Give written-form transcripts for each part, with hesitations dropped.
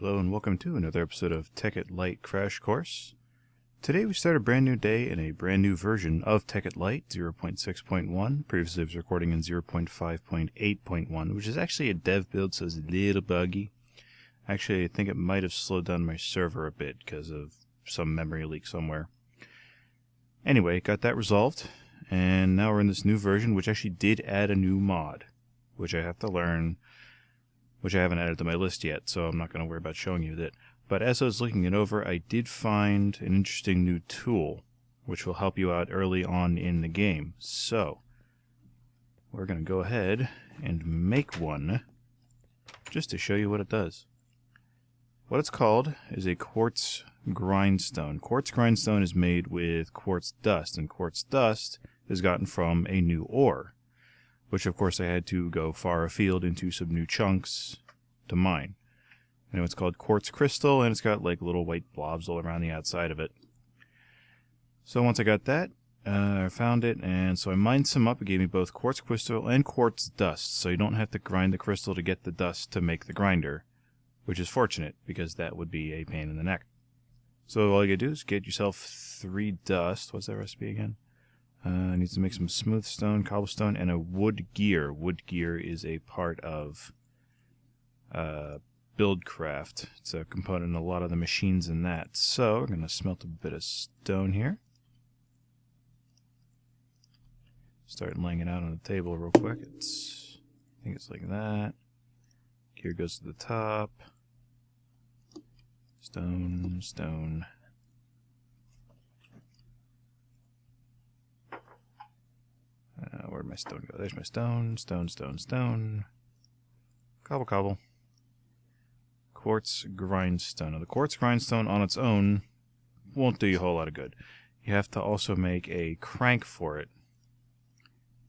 Hello and welcome to another episode of Tekkit Lite Crash Course. Today we start a brand new day in a brand new version of Tekkit Lite 0.6.1. Previously I was recording in 0.5.8.1, which is actually a dev build, so it's a little buggy. Actually, I think it might have slowed down my server a bit because of some memory leak somewhere. Anyway, got that resolved, and now we're in this new version, which actually did add a new mod, which I have to learn, which I haven't added to my list yet, so I'm not going to worry about showing you that. But as I was looking it over, I did find an interesting new tool, which will help you out early on in the game. So, we're going to go ahead and make one, just to show you what it does. What it's called is a quartz grindstone. Quartz grindstone is made with quartz dust, and quartz dust is gotten from a new ore, which of course I had to go far afield into some new chunks to mine. You know, it's called quartz crystal, and it's got like little white blobs all around the outside of it. So once I got that, I found it, and so I mined some up. It gave me both quartz crystal and quartz dust, so you don't have to grind the crystal to get the dust to make the grinder, which is fortunate, because that would be a pain in the neck. So all you gotta do is get yourself 3 dust. What's that recipe again? Needs to make some smooth stone, cobblestone, and a wood gear. Wood gear is a part of Buildcraft. It's a component in a lot of the machines in that. So we're going to smelt a bit of stone here. Start laying it out on the table real quick. I think it's like that. Gear goes to the top. Stone, stone. Where'd my stone go? There's my stone, stone, stone, stone. Cobble, cobble. Quartz grindstone. Now, the quartz grindstone on its own won't do you a whole lot of good. You have to also make a crank for it.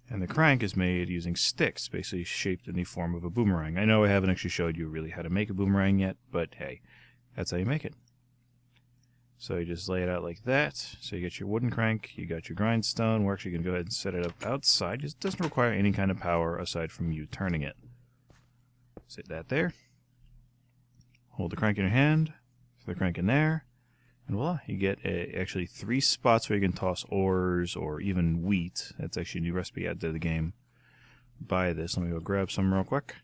And the crank is made using sticks, basically shaped in the form of a boomerang. I know I haven't actually showed you really how to make a boomerang yet, but hey, that's how you make it. So you just lay it out like that. So you get your wooden crank, you got your grindstone. We're actually going to go ahead and set it up outside. It doesn't require any kind of power aside from you turning it. Sit that there. Hold the crank in your hand, throw the crank in there, and voila, you get actually 3 spots where you can toss ores or even wheat. That's actually a new recipe added to the game. Buy this. Let me go grab some real quick.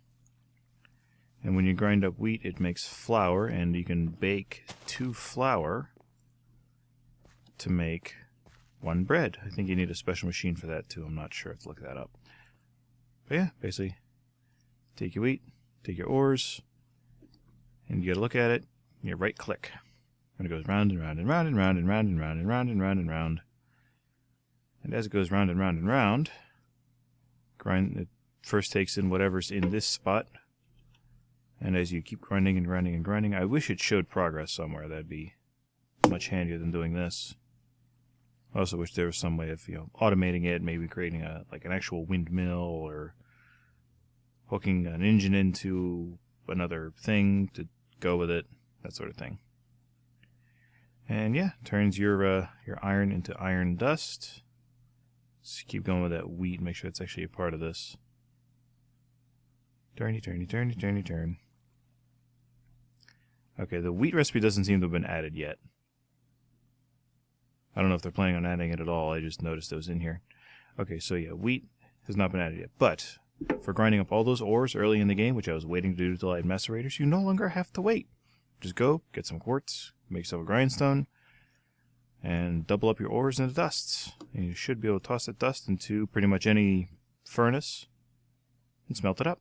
And when you grind up wheat, it makes flour, and you can bake 2 flour to make 1 bread. I think you need a special machine for that too. I'm not sure. Let's look that up. But yeah, basically, take your wheat, take your ores, and you gotta look at it, and you right click. And it goes round and round and round and round and round and round and round and round and round. And as it goes round and round and round, it first takes in whatever's in this spot. And as you keep grinding and grinding and grinding, I wish it showed progress somewhere. That'd be much handier than doing this. I also wish there was some way of, automating it, maybe creating an actual windmill or hooking an engine into another thing to go with it, that sort of thing. And yeah, turns your iron into iron dust. Just keep going with that wheat, make sure it's actually a part of this. Turny, turny, turny, turny, turn. Okay, the wheat recipe doesn't seem to have been added yet. I don't know if they're planning on adding it at all. I just noticed it was in here. Okay, so yeah, wheat has not been added yet. But for grinding up all those ores early in the game, which I was waiting to do until I had macerators, you no longer have to wait. Just go, get some quartz, make yourself a grindstone, and double up your ores into dusts. And you should be able to toss that dust into pretty much any furnace and smelt it up.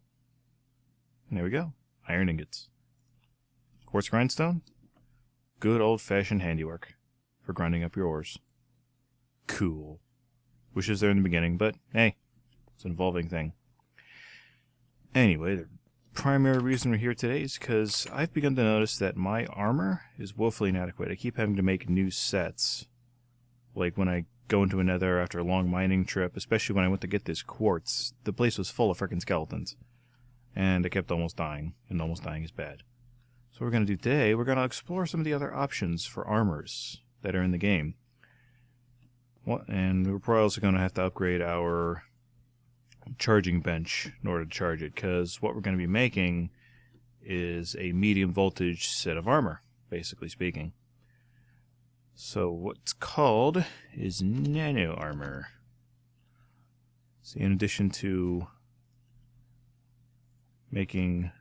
And there we go. Iron ingots. Quartz grindstone. Good old-fashioned handiwork for grinding up your ores. Cool. Wish it was there in the beginning, but hey, it's an evolving thing. Anyway, the primary reason we're here today is because I've begun to notice that my armor is woefully inadequate. I keep having to make new sets. Like when I go into a nether after a long mining trip, especially when I went to get this quartz, the place was full of frickin' skeletons. And I kept almost dying, and almost dying is bad. So what we're going to do today, we're going to explore some of the other options for armors that are in the game. And we're probably also going to have to upgrade our charging bench in order to charge it, because what we're going to be making is a medium voltage set of armor, basically speaking. So what's called is nano armor. So in addition to making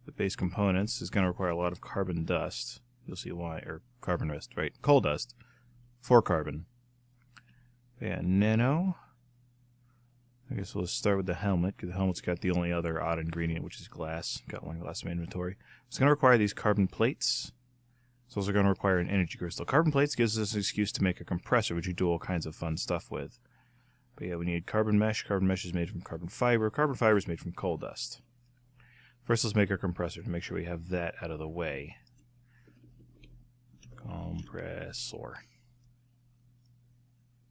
the base components, is going to require a lot of carbon dust. You'll see why, or carbon dust, right? Coal dust for carbon. Yeah, nano. I guess we'll start with the helmet, because the helmet's got the only other odd ingredient, which is glass. Got one glass in my inventory. It's going to require these carbon plates. It's also going to require an energy crystal. Carbon plates gives us an excuse to make a compressor, which you do all kinds of fun stuff with. But yeah, we need carbon mesh. Carbon mesh is made from carbon fiber. Carbon fiber is made from coal dust. First, let's make our compressor to make sure we have that out of the way. Compressor.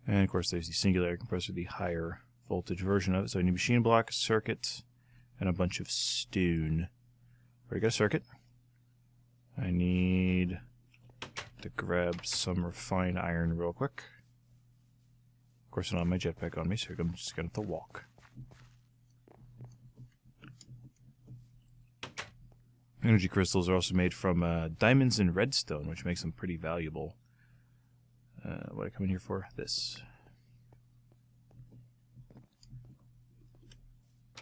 And of course, there's the singularity compressor, the higher voltage version of it. So I need a machine block, a circuit, and a bunch of stone. Already got a circuit. I need to grab some refined iron real quick. Of course, I don't have my jetpack on me, so I'm just going to have to walk. Energy crystals are also made from diamonds and redstone, which makes them pretty valuable. What did I come in here for? This.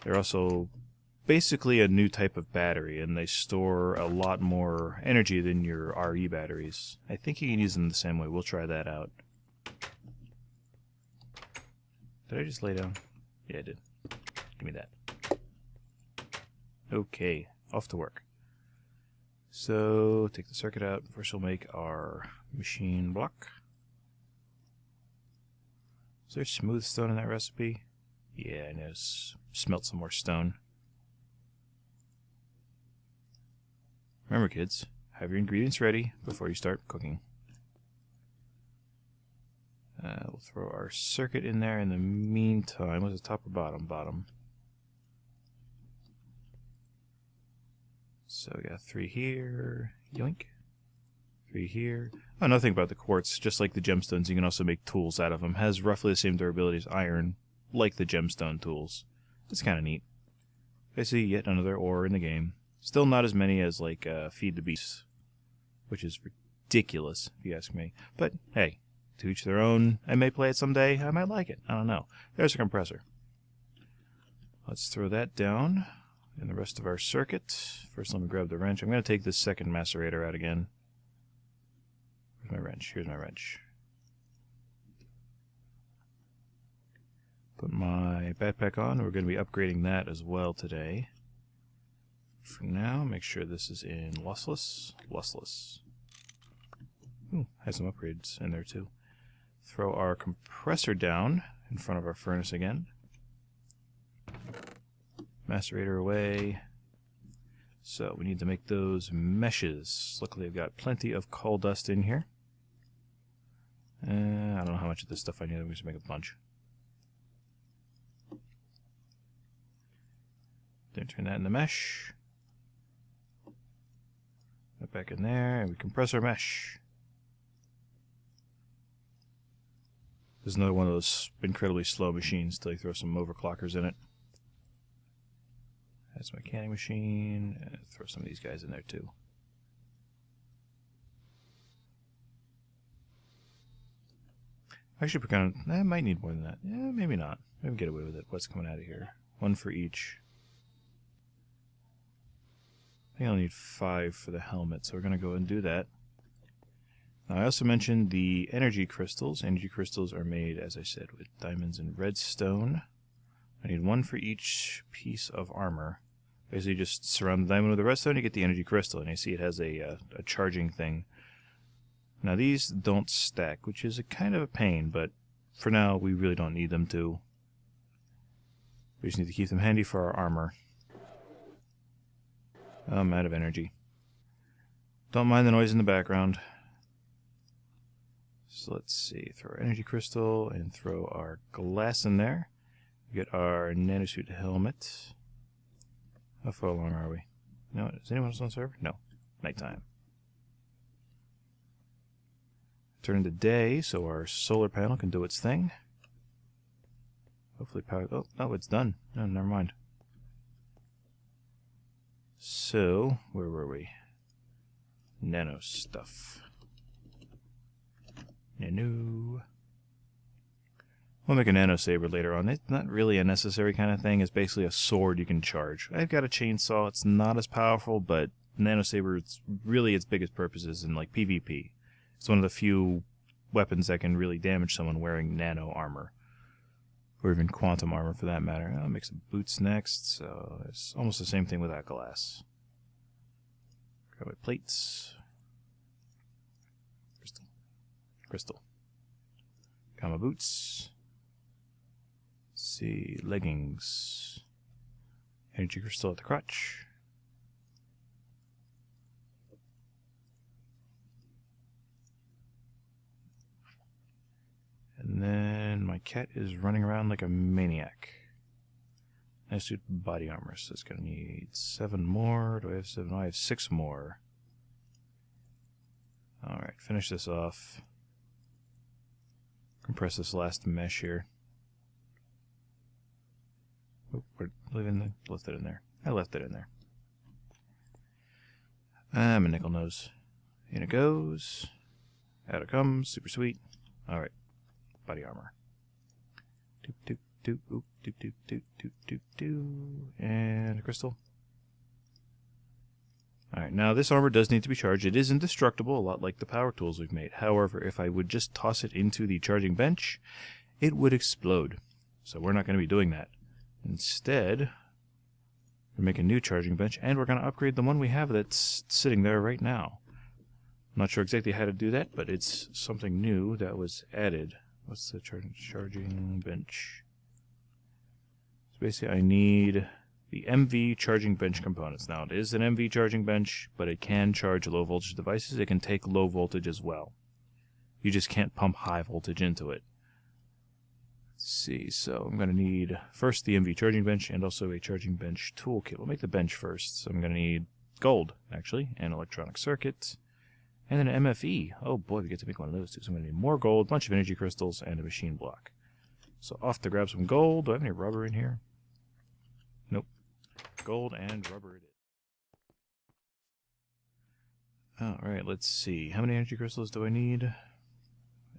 They're also basically a new type of battery, and they store a lot more energy than your RE batteries. I think you can use them the same way. We'll try that out. Did I just lay down? Yeah, I did. Give me that. Okay, off to work. So, take the circuit out. First we'll make our machine block. Is there smooth stone in that recipe? Yeah, I know. Smelt some more stone. Remember, kids, have your ingredients ready before you start cooking. We'll throw our circuit in there in the meantime. Was it top or bottom? Bottom. So we got 3 here. Yoink. 3 here. Oh, another thing about the quartz, just like the gemstones, you can also make tools out of them. Has roughly the same durability as iron, like the gemstone tools. It's kind of neat. Basically, yet another ore in the game. Still not as many as, like, Feed the Beast, which is ridiculous, if you ask me. But, hey, to each their own. I may play it someday. I might like it. I don't know. There's a compressor. Let's throw that down in the rest of our circuit. First, let me grab the wrench. I'm going to take this second macerator out again. Where's my wrench? Here's my wrench. Put my backpack on. We're going to be upgrading that as well today. For now, make sure this is in lossless. Lossless. Ooh, has some upgrades in there too. Throw our compressor down in front of our furnace again. Macerator away. So we need to make those meshes. Luckily I've got plenty of coal dust in here. I don't know how much of this stuff I need. I'm just make a bunch. Then turn that into mesh. Put back in there, and we compress our mesh. This is another one of those incredibly slow machines till you throw some overclockers in it. That's my canning machine. And throw some of these guys in there too. Actually, I might need more than that. Yeah, maybe not. Maybe get away with it. What's coming out of here? 1 for each. I think I'll need 5 for the helmet, so we're going to go ahead and do that. Now, I also mentioned the energy crystals. Energy crystals are made, as I said, with diamonds and redstone. I need 1 for each piece of armor. Basically, just surround the diamond with the redstone, you get the energy crystal, and you see it has a charging thing. Now, these don't stack, which is a kind of a pain, but for now, we really don't need them to. We just need to keep them handy for our armor. I'm out of energy. Don't mind the noise in the background. So let's see, throw our energy crystal and throw our glass in there. Get our nanosuit helmet. How far along are we? No, is anyone else on server? No. Nighttime. Turn into day so our solar panel can do its thing. Hopefully power. Oh, no, it's done. No, never mind. so where were we? Nano stuff. Nano. We'll make a nano saber later on. It's not really a necessary kind of thing. It's basically a sword you can charge. I've got a chainsaw. It's not as powerful, but nano saber, it's really its biggest purpose is in like PvP. It's one of the few weapons that can really damage someone wearing nano armor. Or even quantum armor for that matter. I'll make some boots next, so it's almost the same thing with that glass. Grab my plates. Crystal. Crystal. Got my boots. Let's see, leggings. Energy crystal at the crotch. And then my cat is running around like a maniac. Nice dude, body armor. So it's going to need 7 more. Do I have 7? No, I have 6 more. Alright, finish this off. Compress this last mesh here. Oh, we're leaving the, left it in there. I left it in there. I'm a nickel nose. In it goes. Out it comes. Super sweet. Alright. Body armor. Doop doop doop oop doop doop doop doop doop doo. And a crystal. Alright, now this armor does need to be charged. It is indestructible, a lot like the power tools we've made. However, if I would just toss it into the charging bench, it would explode. So we're not going to be doing that. Instead, we're making a new charging bench, and we're going to upgrade the one we have that's sitting there right now. I'm not sure exactly how to do that, but it's something new that was added. What's the charging bench? So basically I need the MV charging bench components. Now it is an MV charging bench, but it can charge low voltage devices. It can take low voltage as well. You just can't pump high voltage into it. Let's see, so I'm going to need first the MV charging bench and also a charging bench toolkit. We'll make the bench first. So I'm going to need gold, actually, and electronic circuit. And then an MFE. Oh boy, we get to make one of those too. So I'm going to need more gold, a bunch of energy crystals, and a machine block. So off to grab some gold. Do I have any rubber in here? Nope. Gold and rubber it is. Alright, let's see. How many energy crystals do I need?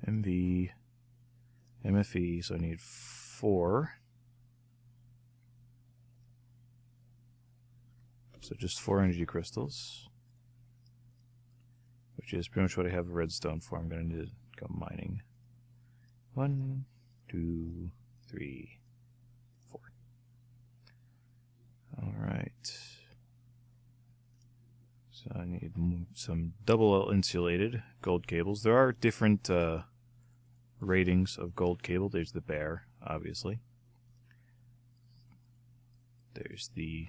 MV, MFE, so I need 4. So just 4 energy crystals. Which is pretty much what I have redstone for. I'm going to need to go mining. 1, 2, 3, 4. Alright. So I need some double insulated gold cables. There are different ratings of gold cable. There's the bare, obviously. There's the...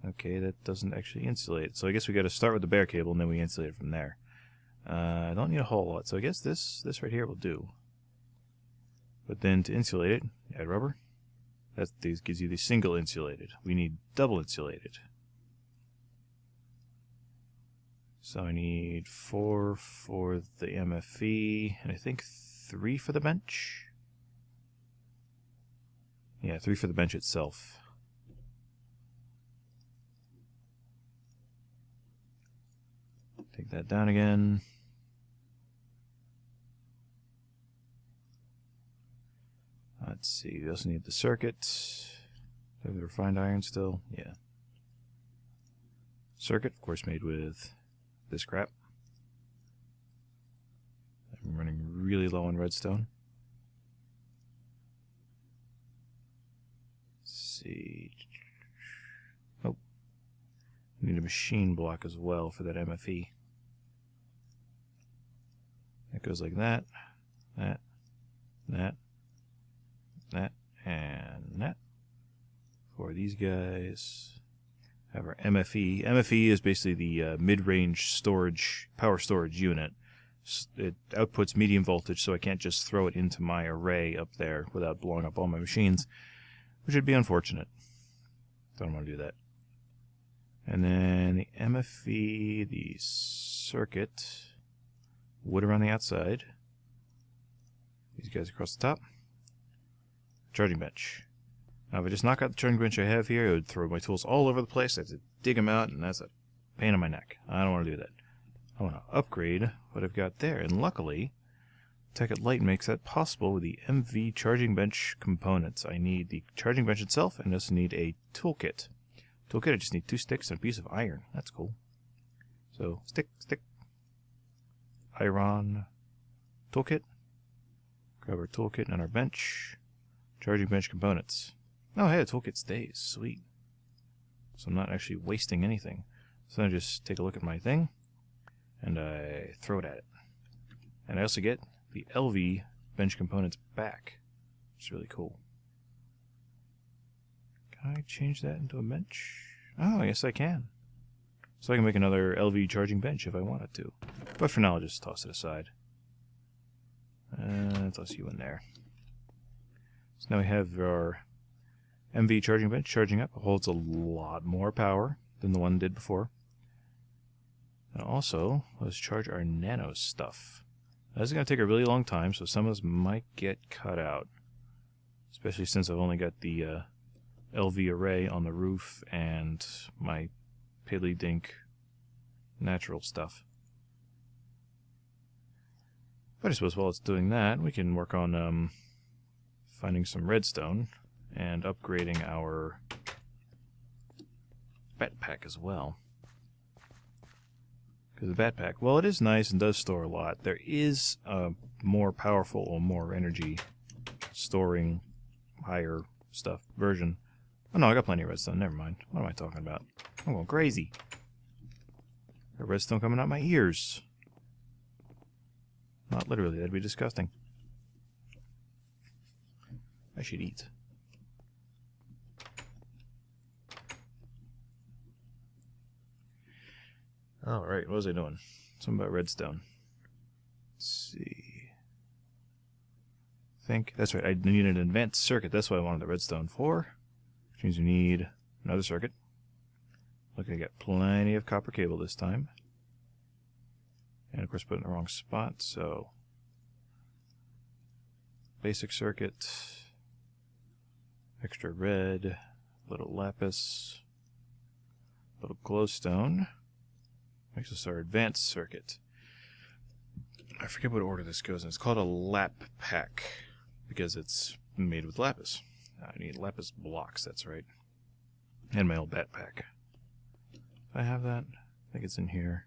Okay, that doesn't actually insulate. So I guess we got to start with the bare cable and then we insulate it from there. I don't need a whole lot, so I guess this right here will do. But then to insulate it, add rubber. This gives you the single insulated. We need double insulated. So I need 4 for the MFE, and I think 3 for the bench. Yeah, 3 for the bench itself. Take that down again. Let's see, we also need the circuit. Do I have the refined iron still? Yeah. Circuit, of course, made with this crap. I'm running really low on redstone. Let's see. Oh. I need a machine block as well for that MFE. That goes like that, that, and that. For these guys, have our MFE. MFE is basically the mid-range storage, power storage unit. It outputs medium voltage, so I can't just throw it into my array up there without blowing up all my machines, which would be unfortunate. Don't want to do that. And then the MFE, the circuit, wood around the outside. These guys across the top. Charging bench. Now, if I just knock out the charging bench I have here, it would throw my tools all over the place. I have to dig them out, and that's a pain in my neck. I don't want to do that. I want to upgrade what I've got there, and luckily, Tekkit Lite makes that possible with the MV charging bench components. I need the charging bench itself, and I also need a toolkit. I just need 2 sticks and a piece of iron. That's cool. So, stick, iron, toolkit. Grab our toolkit and our bench. Charging bench components. Oh, hey, the toolkit stays. Sweet. So I'm not actually wasting anything. So I just take a look at my thing, and I throw it at it. And I also get the LV bench components back. It's really cool. Can I change that into a bench? Oh, yes I can. So I can make another LV charging bench if I wanted to. But for now, I'll just toss it aside. Toss you in there. So now we have our MV charging bench charging up. It holds a lot more power than the one did before. And also, let's charge our nano stuff. This is going to take a really long time, so some of this might get cut out. Especially since I've only got the LV array on the roof and my Piddly Dink natural stuff. But I suppose while it's doing that, we can work on finding some redstone and upgrading our backpack as well. Because the backpack, well, it is nice and does store a lot. There is a more powerful or more energy storing higher stuff version. Oh no, I got plenty of redstone. Never mind. What am I talking about? I'm going crazy. Got redstone coming out my ears. Not literally, that'd be disgusting. I should eat. Alright, what was I doing? Something about redstone. Let's see. I think, that's right, I need an advanced circuit. That's what I wanted the redstone for. Which means we need another circuit. Look, I got plenty of copper cable this time. And of course put it in the wrong spot, so basic circuit, extra red, little lapis, little glowstone, makes us our advanced circuit. I forget what order this goes in. It's called a lap pack because it's made with lapis. I need lapis blocks, that's right. And my old backpack. Do I have that? I think it's in here.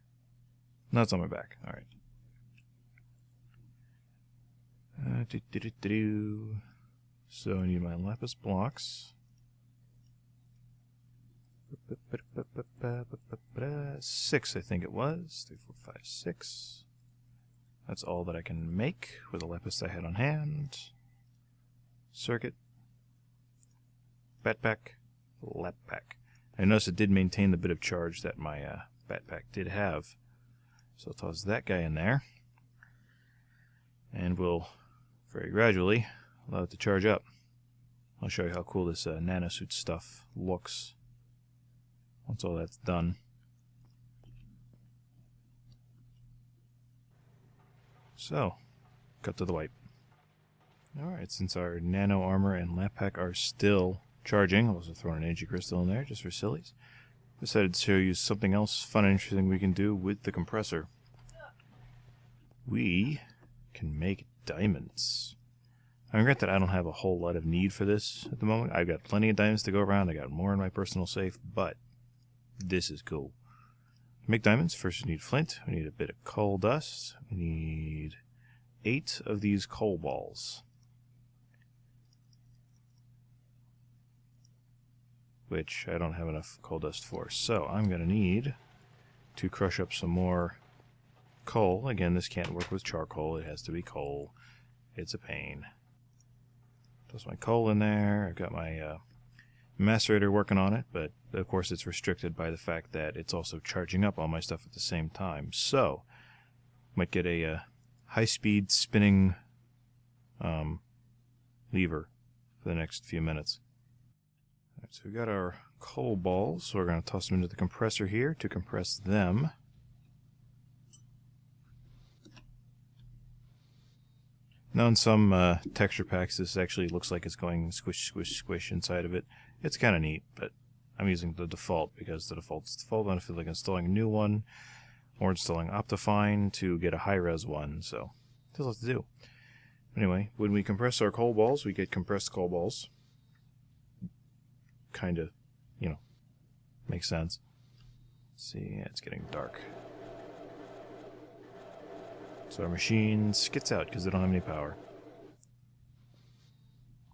No, it's on my back. Alright. So I need my lapis blocks. 6, I think it was. 3, 4, 5, 6. That's all that I can make with the lapis I had on hand. Circuit. Backpack. Lap pack. I noticed it did maintain the bit of charge that my backpack did have. So I'll toss that guy in there. And we'll very gradually allow it to charge up. I'll show you how cool this nanosuit stuff looks once all that's done. So, cut to the wipe. Alright, since our nano armor and lamp pack are still charging, I'll also throw an energy crystal in there just for sillies. Decided to show you something else fun and interesting we can do with the compressor. We can make diamonds. I regret that I don't have a whole lot of need for this at the moment. I've got plenty of diamonds to go around. I got more in my personal safe, but this is cool. To make diamonds, first we need flint. We need a bit of coal dust. We need 8 of these coal balls, which I don't have enough coal dust for. So I'm going to need to crush up some more coal. Again, this can't work with charcoal. It has to be coal. It's a pain. Toss my coal in there. I've got my macerator working on it, but of course it's restricted by the fact that it's also charging up all my stuff at the same time. So, might get a high-speed spinning lever for the next few minutes. Alright, so we've got our coal balls, so we're going to toss them into the compressor here to compress them. Now in some texture packs this actually looks like it's going squish, squish, squish inside of it. It's kind of neat, but I'm using the default because the default's the default. I don't feel like installing a new one or installing Optifine to get a high-res one, so there's lots to do. Anyway, when we compress our coal balls, we get compressed coal balls. Kind of, you know, makes sense. Let's see, yeah, it's getting dark. So our machine skits out because they don't have any power.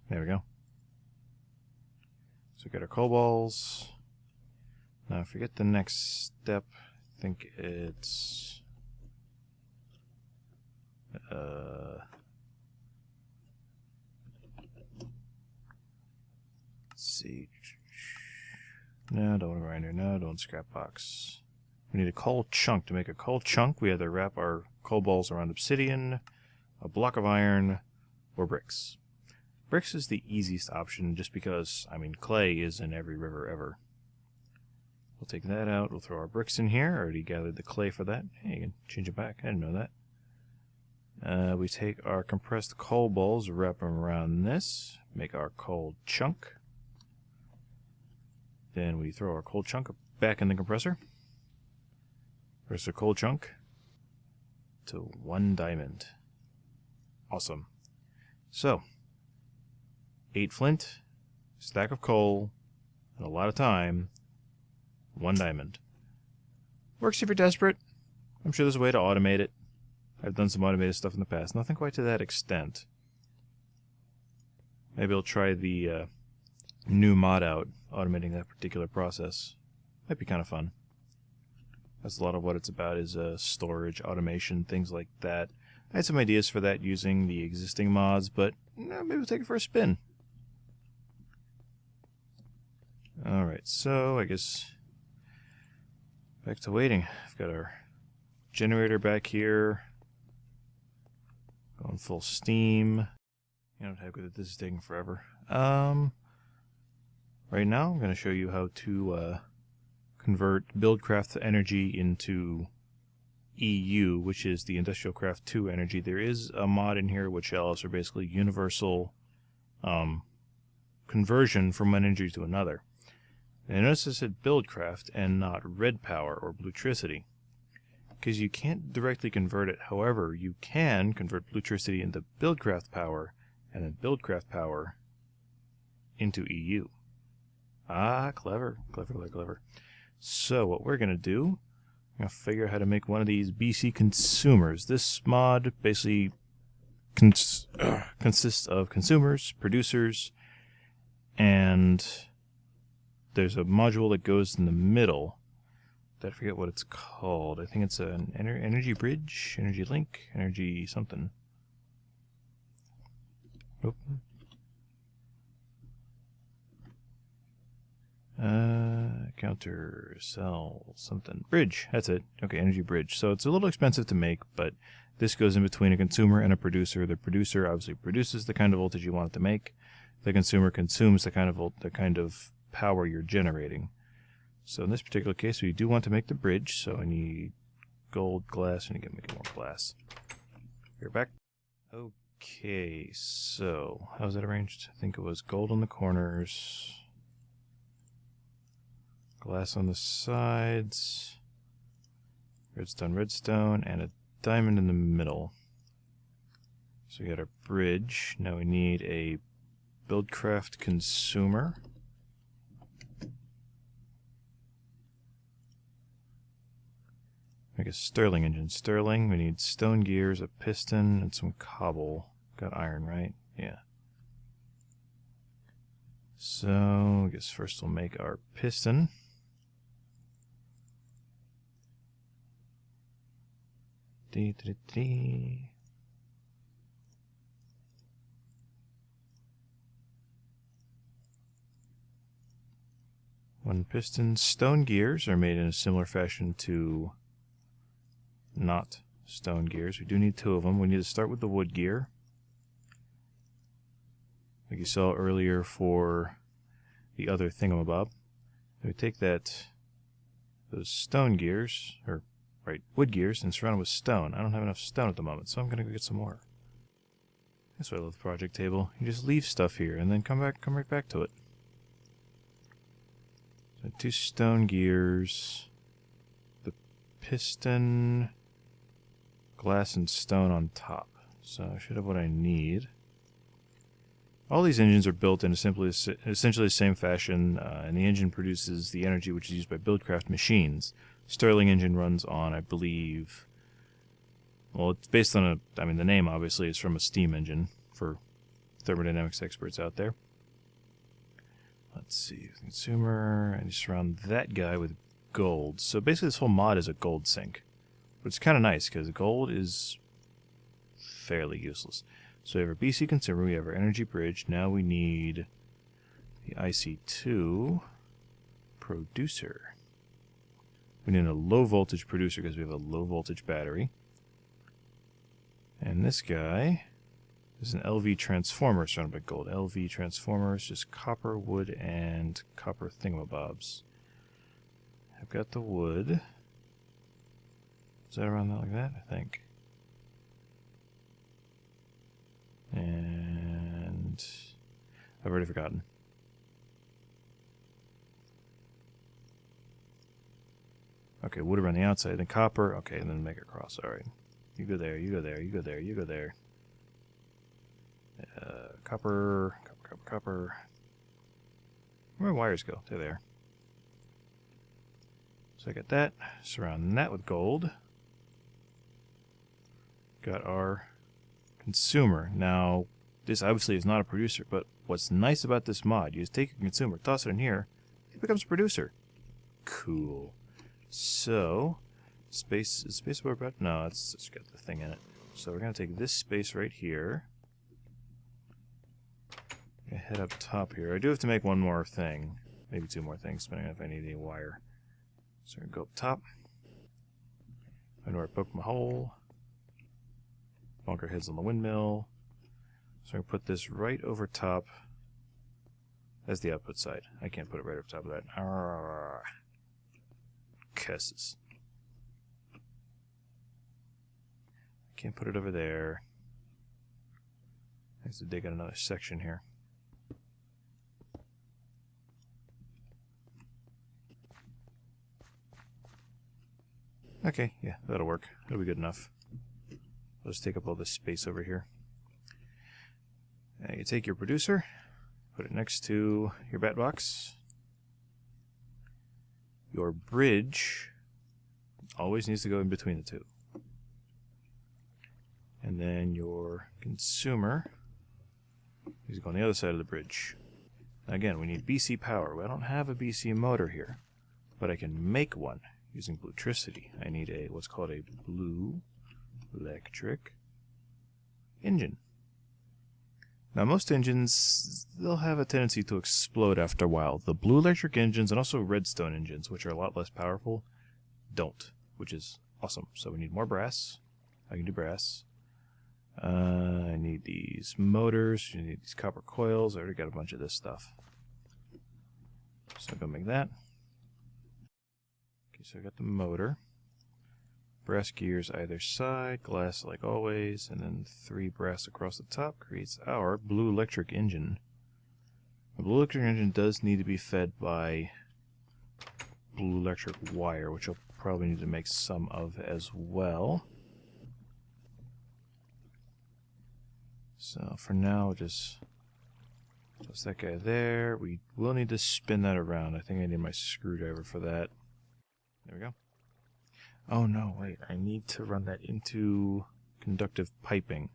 There we go. So we got our coal balls. Now forget the next step. I think it's let's see. No, don't grinder. No, don't scrap box. We need a coal chunk. To make a coal chunk, we either wrap our coal balls around obsidian, a block of iron, or bricks. Bricks is the easiest option just because, I mean, clay is in every river ever. We'll take that out. We'll throw our bricks in here. I already gathered the clay for that. Hey, you can change it back. I didn't know that. We take our compressed coal balls, wrap them around this, make our coal chunk. Then we throw our coal chunk back in the compressor. Press the coal chunk to 1 diamond. Awesome. So, 8 flint, stack of coal, and a lot of time, 1 diamond. Works if you're desperate. I'm sure there's a way to automate it. I've done some automated stuff in the past. Nothing quite to that extent. Maybe I'll try the new mod out, automating that particular process. Might be kind of fun. That's a lot of what it's about, is storage, automation, things like that. I had some ideas for that using the existing mods, but maybe we'll take it for a spin. Alright, so I guess back to waiting. I've got our generator back here. Going full steam. You know, heck with it, this is taking forever. Right now I'm going to show you how to convert Buildcraft energy into EU, which is the Industrial Craft 2 energy. There is a mod in here which allows for basically universal conversion from one energy to another. And notice it said Buildcraft and not Red Power or Bluetricity, because you can't directly convert it. However, you can convert Bluetricity into Buildcraft power and then Buildcraft power into EU. Ah, clever, clever, clever, clever. So what we're going to do, I'm going to figure out how to make one of these BC consumers. This mod basically consists of consumers, producers, and there's a module that goes in the middle. I forget what it's called. I think it's an energy bridge, energy link, energy something. Oop. Counter cell something bridge. That's it. Okay, energy bridge. So it's a little expensive to make, but this goes in between a consumer and a producer. The producer obviously produces the kind of voltage you want it to make. The consumer consumes the kind of power you're generating. So in this particular case, we do want to make the bridge. So I need gold, glass, and again, make more glass. We're back. Okay, so how's that arranged? I think it was gold on the corners. Glass on the sides, redstone, redstone, and a diamond in the middle. So we got our bridge. Now we need a Buildcraft consumer. Make a Stirling engine. Stirling, we need stone gears, a piston, and some cobble. Got iron, right? Yeah. So, I guess first we'll make our piston. One piston. Stone gears are made in a similar fashion to not stone gears. We do need 2 of them. We need to start with the wood gear, like you saw earlier for the other thingamabob. We take those stone gears, or wood gears, and surround them with stone. I don't have enough stone at the moment, so I'm going to go get some more. That's why I love the project table. You just leave stuff here and then come right back to it. So 2 stone gears, the piston, glass and stone on top. So I should have what I need. All these engines are built in essentially the same fashion, and the engine produces the energy which is used by Buildcraft machines. Stirling engine runs on, I believe, well, it's based on the name obviously is from a steam engine for thermodynamics experts out there. Let's see, consumer, and you surround that guy with gold. So basically this whole mod is a gold sink, which is kind of nice because gold is fairly useless. So we have our BC consumer, we have our energy bridge, now we need the IC2 producer. We need a low voltage producer because we have a low voltage battery. And this guy is an LV transformer surrounded by gold. LV transformer is just copper, wood, and copper thingamabobs. I've got the wood. Is that around that like that? I think. And I've already forgotten. Okay, wood around the outside, then copper. Okay, and then make it cross. All right, you go there, you go there, you go there, you go there. Copper. Where my wires go? They're there. So I got that. Surround that with gold. Got our consumer. Now, this obviously is not a producer, but what's nice about this mod, you just take a consumer, toss it in here, it becomes a producer. Cool. So, space, is space bar about? No, it's got the thing in it. So we're going to take this space right here. Head up top here. I do have to make one more thing. Maybe 2 more things, depending on if I need any wire. So I'm going to go up top. I know where I poked my hole. Bunker heads on the windmill. So I'm going to put this right over top as the output side. I can't put it right over top of that. Cusses. Can't put it over there. I have to dig out another section here. Okay, yeah, that'll work. That'll be good enough. Let's take up all this space over here. You take your producer, put it next to your bat box. Your bridge always needs to go in between the two. And then your consumer needs to go on the other side of the bridge. Again, we need BC power. Well, I don't have a BC motor here, but I can make one using bluetricity. I need a what's called a blue electric engine. Now, most engines, they'll have a tendency to explode after a while. The blue electric engines and also redstone engines, which are a lot less powerful, don't, which is awesome. So we need more brass. I can do brass. I need these motors. I need these copper coils. I already got a bunch of this stuff. So I'm going to make that. Okay, so I got the motor. Brass gears either side, glass like always, and then 3 brass across the top creates our blue electric engine. The blue electric engine does need to be fed by blue electric wire, which I'll probably need to make some of as well. So for now, just toss that guy there. We will need to spin that around. I think I need my screwdriver for that. There we go. Oh no, wait, I need to run that into conductive piping.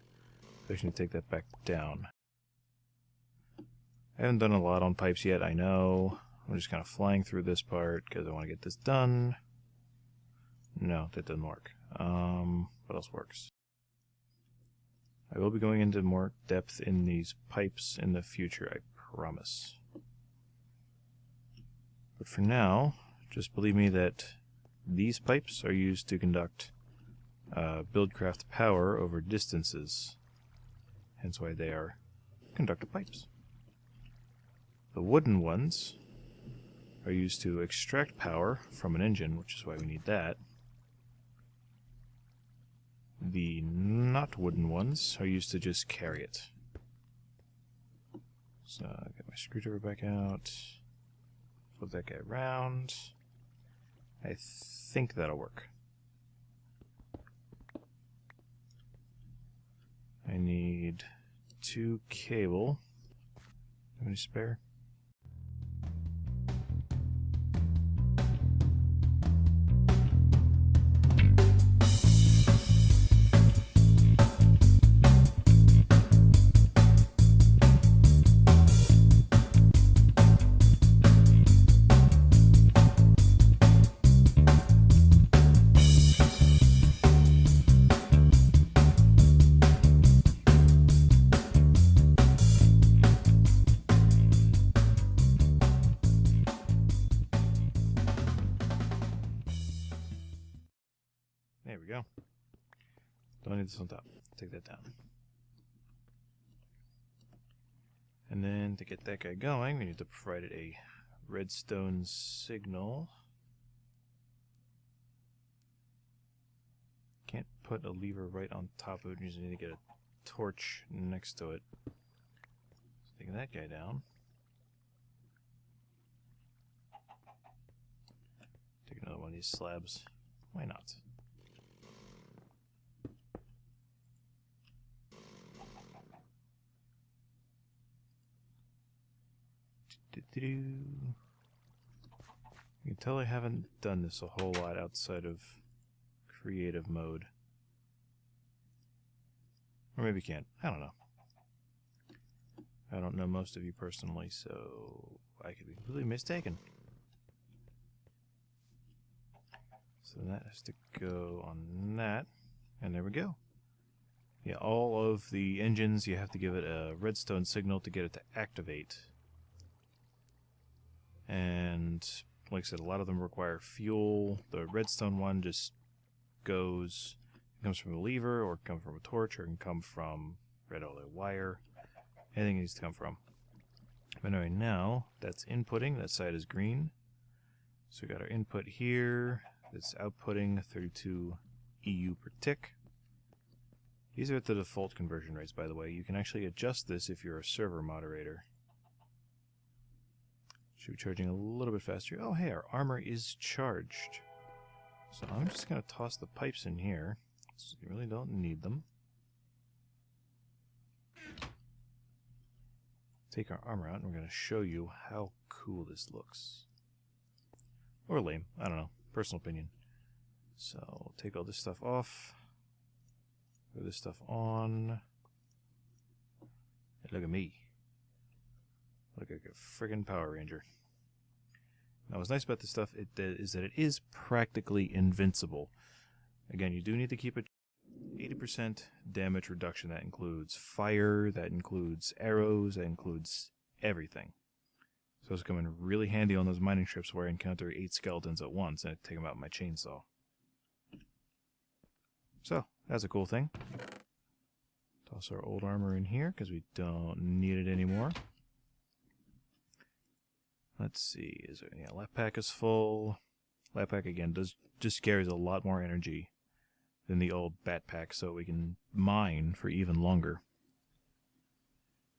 So I should take that back down. I haven't done a lot on pipes yet, I know. I'm just kind of flying through this part because I want to get this done. No, that doesn't work. What else works? I will be going into more depth in these pipes in the future, I promise. But for now, just believe me that these pipes are used to conduct Buildcraft power over distances, hence why they are conductive pipes. The wooden ones are used to extract power from an engine, which is why we need that. The not wooden ones are used to just carry it. So I get my screwdriver back out. Flip that guy around. I think that'll work. I need 2 cable. Have any spare? There we go. Don't need this on top. Take that down. And then to get that guy going, we need to provide it a redstone signal. Can't put a lever right on top of it. You just need to get a torch next to it. So taking that guy down. Take another one of these slabs. Why not? You can tell I haven't done this a whole lot outside of creative mode. Or maybe can't. I don't know. I don't know most of you personally, so I could be completely mistaken. So that has to go on that. And there we go. Yeah, all of the engines, you have to give it a redstone signal to get it to activate. And like I said, a lot of them require fuel. The redstone one just goes, it comes from a lever, or it can come from a torch, or it can come from red or wire. Anything it needs to come from. But anyway, now that's inputting. That side is green. So we got our input here. It's outputting 32 EU per tick. These are at the default conversion rates, by the way. You can actually adjust this if you're a server moderator. Should be charging a little bit faster. Oh, hey, our armor is charged. So I'm just going to toss the pipes in here. So you really don't need them. Take our armor out, and we're going to show you how cool this looks. Or lame. I don't know. Personal opinion. So take all this stuff off. Put this stuff on. And look at me. Look like a friggin' Power Ranger. Now, what's nice about this stuff is that it is practically invincible. Again, you do need to keep it 80% damage reduction. That includes fire, that includes arrows, that includes everything. So it's coming really handy on those mining trips where I encounter 8 skeletons at once and I take them out with my chainsaw. So, that's a cool thing. Toss our old armor in here because we don't need it anymore. Let's see, yeah, lap pack is full. Lap pack again just carries a lot more energy than the old bat pack, so we can mine for even longer.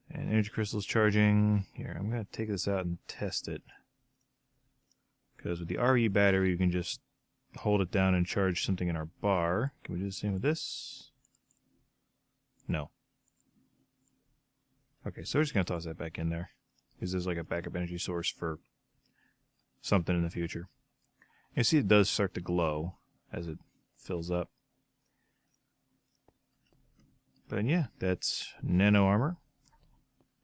And energy crystal's charging. Here, I'm going to take this out and test it. Because with the RE battery, you can just hold it down and charge something in our bar. Can we do the same with this? No. Okay, so we're just going to toss that back in there. Because there's like a backup energy source for something in the future. You see it does start to glow as it fills up. But yeah, that's nano armor.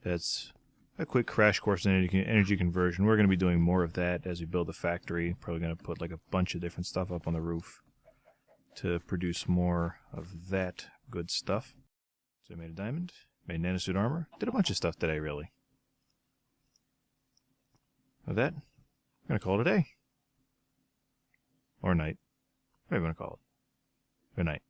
That's a quick crash course in energy conversion. We're going to be doing more of that as we build the factory. Probably going to put like a bunch of different stuff up on the roof to produce more of that good stuff. So I made a diamond, made nanosuit armor, did a bunch of stuff today, really. With that, I'm going to call it a day. Or night. Whatever you want to call it. Good night.